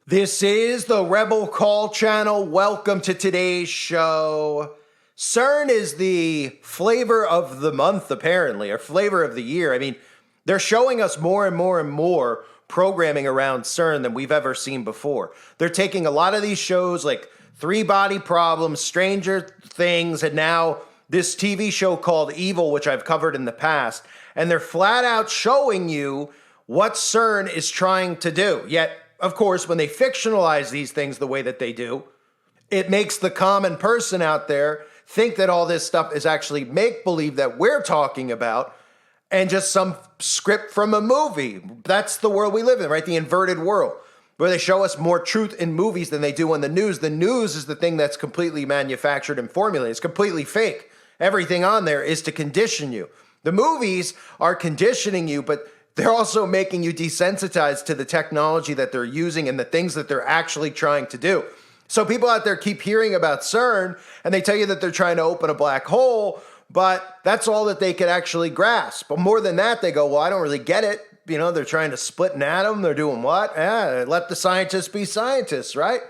This is the Rebel Call channel. Welcome to today's show. Cern is the flavor of the month, apparently, or flavor of the year. I mean, they're showing us more and more and more programming around Cern than we've ever seen before. They're taking a lot of these shows like Three Body Problems, Stranger Things, and now this TV show called Evil, which I've covered in the past, and they're flat out showing you what Cern is trying to do. Yet, of course, when they fictionalize these things the way that they do, it makes the common person out there think that all this stuff is actually make-believe that we're talking about and just some script from a movie. That's the world we live in, right? The inverted world, where they show us more truth in movies than they do on the news. The news is the thing that's completely manufactured and formulated. It's completely fake. Everything on there is to condition you. The movies are conditioning you, but they're also making you desensitized to the technology that they're using and the things that they're actually trying to do. So people out there keep hearing about Cern, and they tell you that they're trying to open a black hole, but that's all that they could actually grasp. But more than that, they go, well, I don't really get it. You know, they're trying to split an atom. They're doing what? Let the scientists be scientists, right?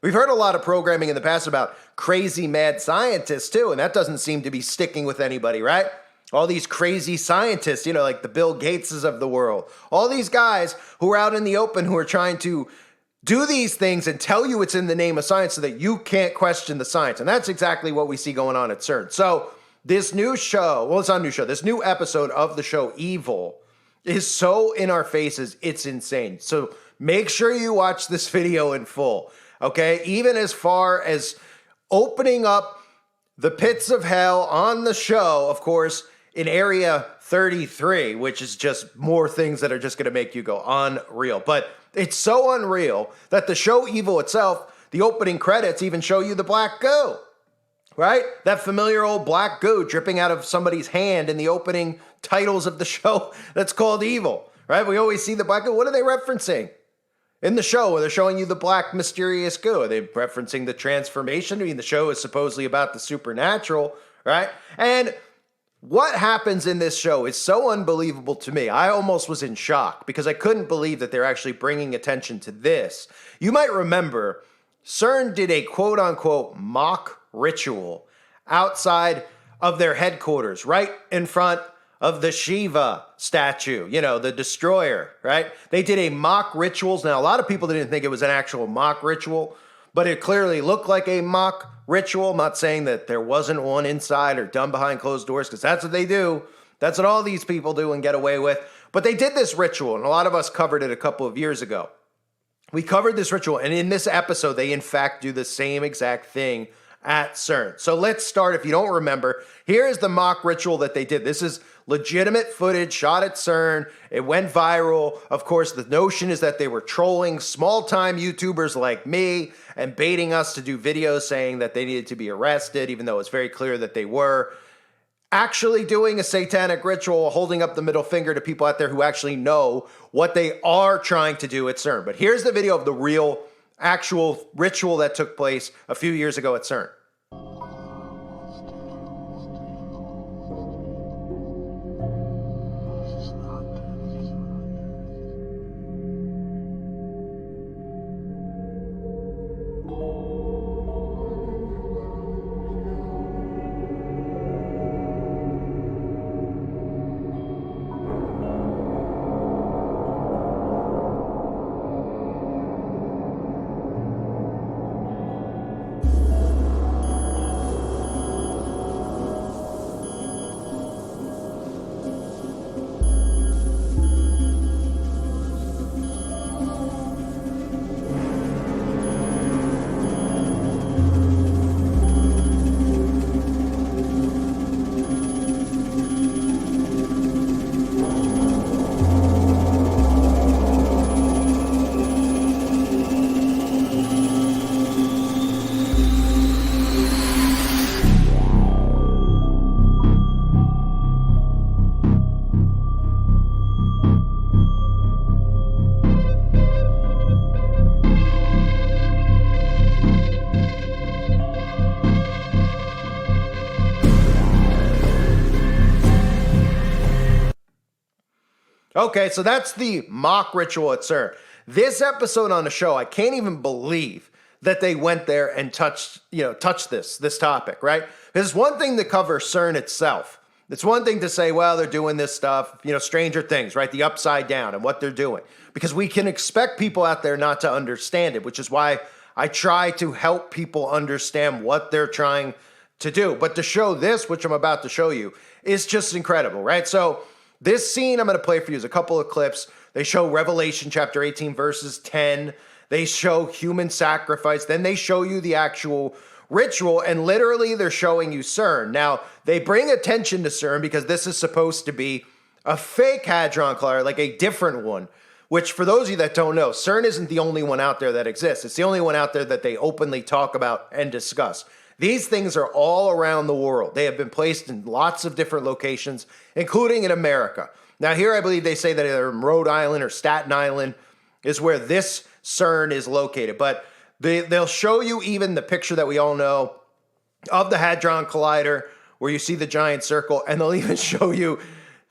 We've heard a lot of programming in the past about crazy mad scientists too, and that doesn't seem to be sticking with anybody, right? All these crazy scientists, you know, like the Bill Gateses of the world. All these guys who are out in the open who are trying to do these things and tell you it's in the name of science so that you can't question the science. And that's exactly what we see going on at Cern. So this new show, well, it's not a new show, this new episode of the show Evil is so in our faces, it's insane. So make sure you watch this video in full, okay? Even as far as opening up the pits of hell on the show, of course, in Area 33, which is just more things that are just going to make you go unreal. But it's so unreal that the show Evil itself, the opening credits even show you the black goo, right? That familiar old black goo dripping out of somebody's hand in the opening titles of the show that's called Evil, right? We always see the black goo. What are they referencing? In the show, where they're showing you the black mysterious goo, are they referencing the transformation? I mean, the show is supposedly about the supernatural, right? And what happens in this show is so unbelievable to me. I almost was in shock because I couldn't believe that they're actually bringing attention to this. You might remember Cern did a quote-unquote mock ritual outside of their headquarters, right in front of the Shiva statue, you know, the destroyer, right? They did a mock rituals. Now, a lot of people didn't think it was an actual mock ritual, but it clearly looked like a mock ritual. I'm not saying that there wasn't one inside or done behind closed doors, because that's what they do. That's what all these people do and get away with. But they did this ritual, and a lot of us covered it a couple of years ago. We covered this ritual, and in this episode, they in fact do the same exact thing at Cern. So let's start. If you don't remember, here is the mock ritual that they did. This is legitimate footage shot at Cern. It went viral. Of course, the notion is that they were trolling small-time YouTubers like me and baiting us to do videos saying that they needed to be arrested, even though it's very clear that they were actually doing a satanic ritual, holding up the middle finger to people out there who actually know what they are trying to do at Cern. But here's the video of the real, actual ritual that took place a few years ago at Cern. Okay, so that's the mock ritual at Cern. This episode on the show, I can't even believe that they went there and touched this topic, right? It's one thing to cover Cern itself. It's one thing to say, well, they're doing this stuff, Stranger Things, right? The Upside Down and what they're doing. Because we can expect people out there not to understand it, which is why I try to help people understand what they're trying to do. But to show this, which I'm about to show you, is just incredible, right? So this scene I'm going to play for you is a couple of clips. They show Revelation chapter 18, verses 10. They show human sacrifice. Then they show you the actual ritual, and literally they're showing you Cern. Now, they bring attention to Cern because this is supposed to be a fake Hadron Collider, like a different one, which for those of you that don't know, Cern isn't the only one out there that exists. It's the only one out there that they openly talk about and discuss. These things are all around the world. They have been placed in lots of different locations, including in America. Now, here I believe they say that either in Rhode Island or Staten Island is where this Cern is located. But they'll show you even the picture that we all know of the Hadron Collider, where you see the giant circle, and they'll even show you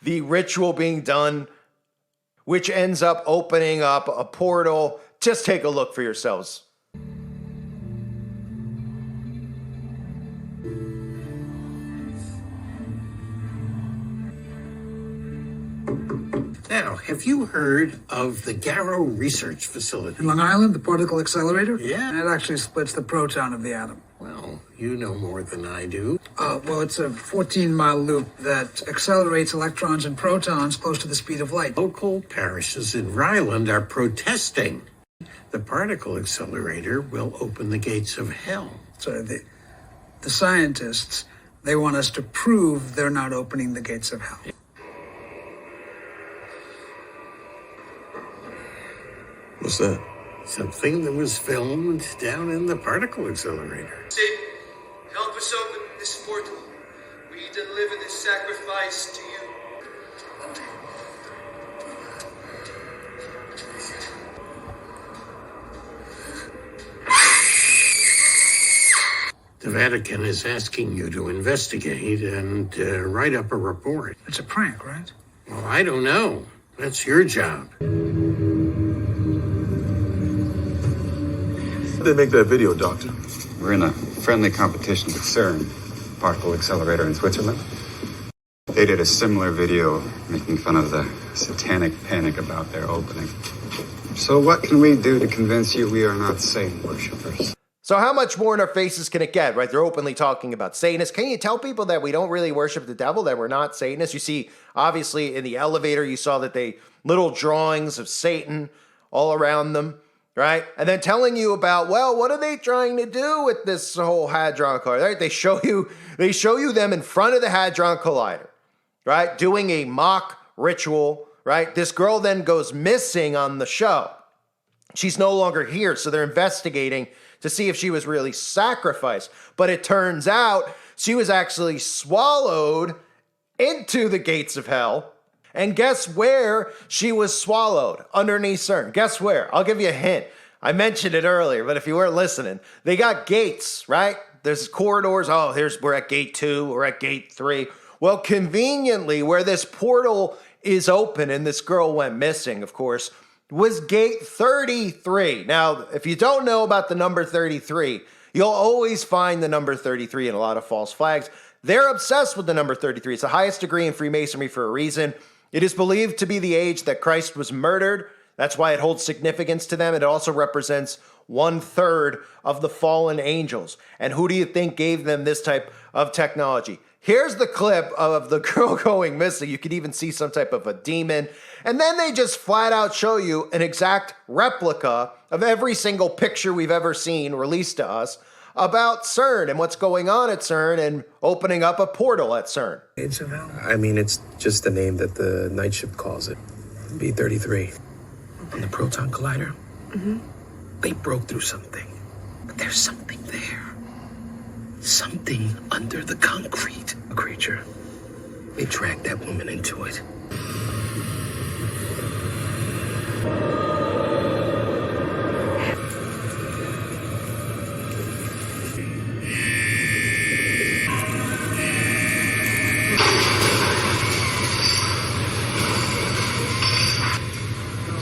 the ritual being done, which ends up opening up a portal. Just take a look for yourselves. Now, have you heard of the Garrow Research Facility? In Long Island, the particle accelerator? Yeah. It actually splits the proton of the atom. Well, you know more than I do. Well, it's a 14-mile loop that accelerates electrons and protons close to the speed of light. Local parishes in Ryland are protesting. The particle accelerator will open the gates of hell. So the scientists, they want us to prove they're not opening the gates of hell. What's that? Something that was filmed down in the particle accelerator. Satan, help us open this portal. We deliver this sacrifice to you. The Vatican is asking you to investigate and write up a report. It's a prank, right? Well, I don't know. That's your job. They make that video, Doctor. We're in a friendly competition with Cern, particle accelerator in Switzerland. They did a similar video making fun of the Satanic panic about their opening. So what can we do to convince you we are not Satan worshippers? So how much more in our faces can it get, right? They're openly talking about Satanists. Can you tell people that we don't really worship the devil, that we're not Satanists? You see, obviously, in the elevator, you saw that little drawings of Satan all around them, right? And then telling you about, well, what are they trying to do with this whole Hadron Collider, right? They show you them in front of the Hadron Collider, right? Doing a mock ritual, right? This girl then goes missing on the show. She's no longer here, so they're investigating to see if she was really sacrificed. But it turns out she was actually swallowed into the gates of hell. And guess where she was swallowed? Underneath Cern. Guess where? I'll give you a hint. I mentioned it earlier, but if you weren't listening, they got gates, right? There's corridors. Oh, we're at gate 2, we're at gate 3. Well, conveniently, where this portal is open and this girl went missing, of course, was gate 33. Now, if you don't know about the number 33, you'll always find the number 33 in a lot of false flags. They're obsessed with the number 33. It's the highest degree in Freemasonry for a reason. It is believed to be the age that Christ was murdered. That's why it holds significance to them. It also represents 1/3 of the fallen angels. And who do you think gave them this type of technology? Here's the clip of the girl going missing. You could even see some type of a demon. And then they just flat out show you an exact replica of every single picture we've ever seen released to us about Cern and what's going on at Cern and opening up a portal at Cern. Gates of hell. I mean, it's just the name that the night ship calls it. B-33. On the proton collider, they broke through something. But there's something there. Something under the concrete. A creature. They dragged that woman into it.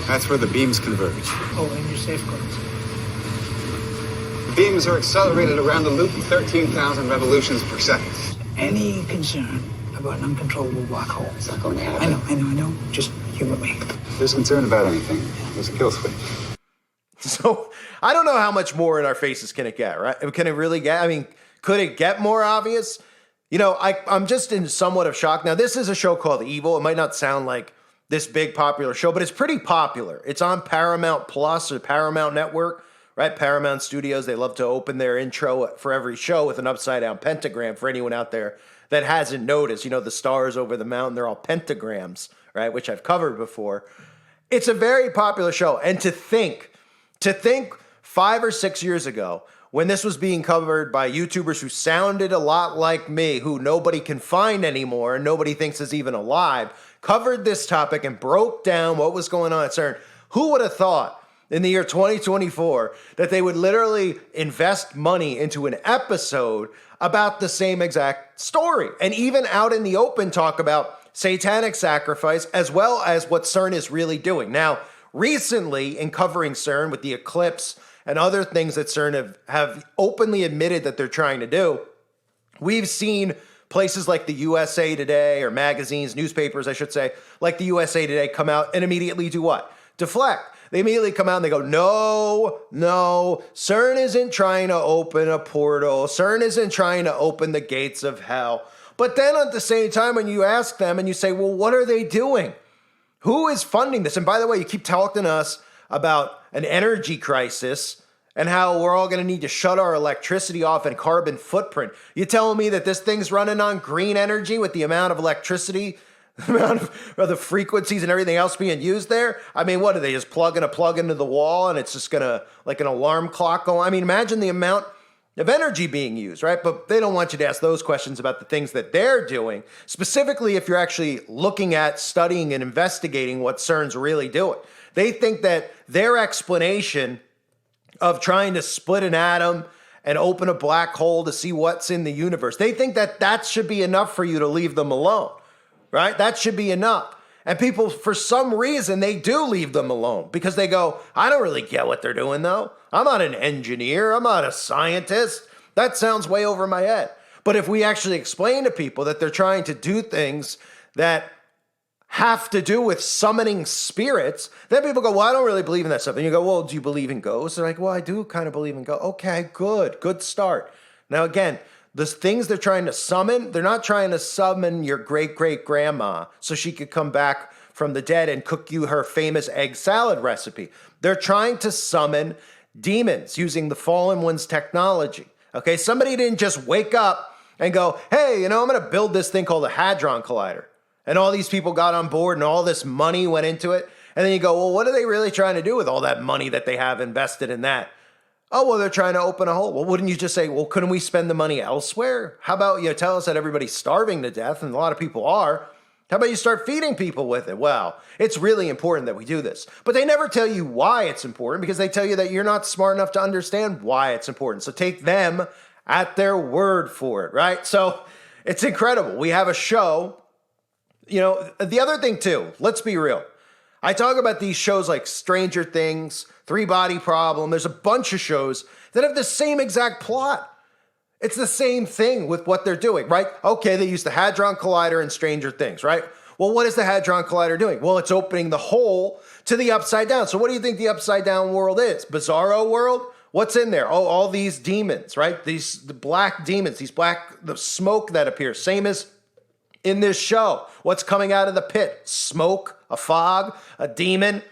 That's That's where the beams converge. Oh, and your safeguards. The beams are accelerated around the loop at 13,000 revolutions per second. Any concern about an uncontrollable black hole? It's not going to happen. I know. Just humor me. If there's concern about anything, there's a kill switch. So I don't know how much more in our faces can it get, right? Can it really get? I mean, could it get more obvious? You know, I'm just in somewhat of shock. Now, this is a show called Evil. It might not sound like this big popular show, but it's pretty popular. It's on Paramount Plus or Paramount Network, right? Paramount Studios, they love to open their intro for every show with an upside-down pentagram for anyone out there that hasn't noticed. You know, the stars over the mountain, they're all pentagrams, right? Which I've covered before. It's a very popular show. And to think 5 or 6 years ago, when this was being covered by YouTubers who sounded a lot like me, who nobody can find anymore and nobody thinks is even alive, covered this topic and broke down what was going on at CERN. Who would have thought in the year 2024 that they would literally invest money into an episode about the same exact story, and even out in the open talk about satanic sacrifice as well as what CERN is really doing? Now, recently, in covering CERN with the eclipse and other things that CERN have openly admitted that they're trying to do, we've seen places like the USA Today, or magazines, newspapers, I should say, like the USA Today come out and immediately do what? Deflect. They immediately come out and they go, no, CERN isn't trying to open a portal. CERN isn't trying to open the gates of hell. But then at the same time, when you ask them and you say, well, what are they doing? Who is funding this? And by the way, you keep talking to us about an energy crisis and how we're all going to need to shut our electricity off and carbon footprint. You telling me that this thing's running on green energy with the amount of electricity, the amount of the frequencies and everything else being used there? I mean, what are they just plugging a plug into the wall and it's just going to, like an alarm clock go? I mean, imagine the amount of energy being used, right? But they don't want you to ask those questions about the things that they're doing, specifically if you're actually looking at, studying, and investigating what CERN's really doing. They think that their explanation of trying to split an atom and open a black hole to see what's in the universe, they think that that should be enough for you to leave them alone, right? That should be enough. And people, for some reason, they do leave them alone because they go, I don't really get what they're doing, though. I'm not an engineer. I'm not a scientist. That sounds way over my head. But if we actually explain to people that they're trying to do things that have to do with summoning spirits, then people go, well, I don't really believe in that stuff. And you go, well, do you believe in ghosts? They're like, well, I do kind of believe in ghosts. Okay, good start. Now, again, the things they're trying to summon, they're not trying to summon your great-great-grandma so she could come back from the dead and cook you her famous egg salad recipe. They're trying to summon demons using the Fallen One's technology. Okay, somebody didn't just wake up and go, hey, I'm going to build this thing called a Hadron Collider. And all these people got on board and all this money went into it. And then you go, well, what are they really trying to do with all that money that they have invested in that? Oh, well, they're trying to open a hole. Well, wouldn't you just say, well, couldn't we spend the money elsewhere? How about you tell us that everybody's starving to death, and a lot of people are. How about you start feeding people with it? Well, it's really important that we do this. But they never tell you why it's important because they tell you that you're not smart enough to understand why it's important. So take them at their word for it, right? So it's incredible. We have a show. The other thing too, let's be real. I talk about these shows like Stranger Things, Three Body Problem. There's a bunch of shows that have the same exact plot. It's the same thing with what they're doing, right? Okay, they use the Hadron Collider in Stranger Things, right? Well, what is the Hadron Collider doing? Well, it's opening the hole to the upside down. So what do you think the upside down world is? Bizarro world? What's in there? Oh, all these demons, right? The black demons, the smoke that appears. Same as in this show. What's coming out of the pit? Smoke, a fog, a demon,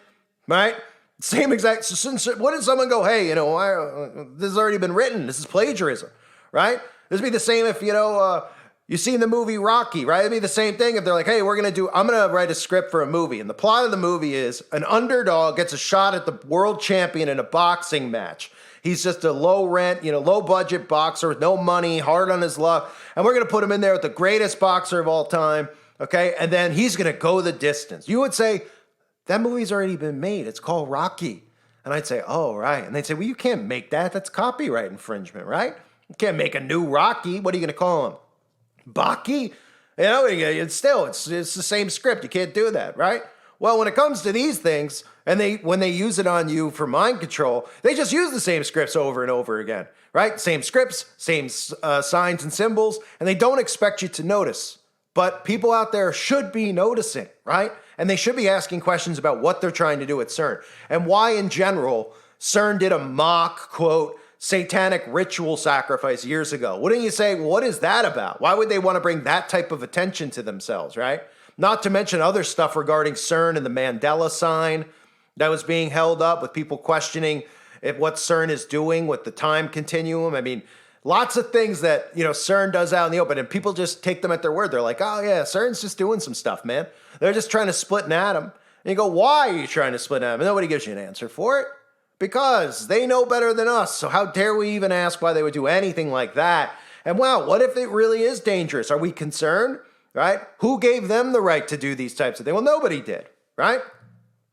right? Same exact. So what did someone go, hey, this has already been written. This is plagiarism, right? This would be the same if, you've seen the movie Rocky, right? It'd be the same thing if they're like, hey, I'm going to write a script for a movie. And the plot of the movie is an underdog gets a shot at the world champion in a boxing match. He's just a low rent, low budget boxer with no money, hard on his luck. And we're going to put him in there with the greatest boxer of all time. Okay. And then he's going to go the distance. You would say, that movie's already been made. It's called Rocky. And I'd say, oh, right. And they'd say, well, you can't make that. That's copyright infringement, right? You can't make a new Rocky. What are you going to call him? Baki? It's the same script. You can't do that, right? Well, when it comes to these things, and when they use it on you for mind control, they just use the same scripts over and over again, right? Same scripts, same signs and symbols, and they don't expect you to notice. But people out there should be noticing, right? And they should be asking questions about what they're trying to do at CERN and why, in general, CERN did a mock, quote, satanic ritual sacrifice years ago. Wouldn't you say, what is that about? Why would they want to bring that type of attention to themselves, right? Not to mention other stuff regarding CERN and the Mandela sign that was being held up with people questioning if what CERN is doing with the time continuum. I mean, lots of things that, you know, CERN does out in the open, and people just take them at their word. They're like, oh yeah, CERN's just doing some stuff, man. They're just trying to split an atom. And you go, why are you trying to split an atom? And nobody gives you an answer for it. Because they know better than us. So how dare we even ask why they would do anything like that? And wow, what if it really is dangerous? Are we concerned, right? Who gave them the right to do these types of things? Well, nobody did, right?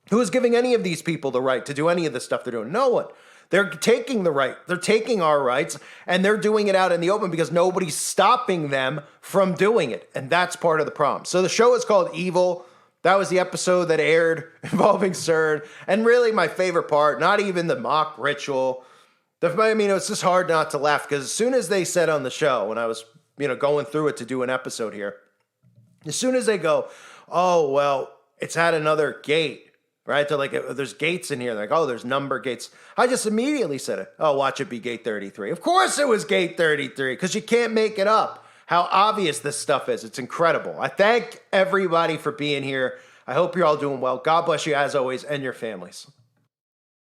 Who is giving any of these people the right to do any of the stuff they're doing? No one. They're taking the right. They're taking our rights, and they're doing it out in the open because nobody's stopping them from doing it. And that's part of the problem. So the show is called Evil. That was the episode that aired involving CERN. And really my favorite part, not even the mock ritual. I mean, it was just hard not to laugh because as soon as they said on the show, when I was, you know, going through it to do an episode here, as soon as they go, oh, well, it's had another gate, right? They're like, there's gates in here. They're like, oh, there's number gates. I just immediately said it. Oh, watch it be gate 33. Of course it was gate 33 because you can't make it up. How obvious this stuff is. It's incredible. I thank everybody for being here. I hope you're all doing well. God bless you as always and your families.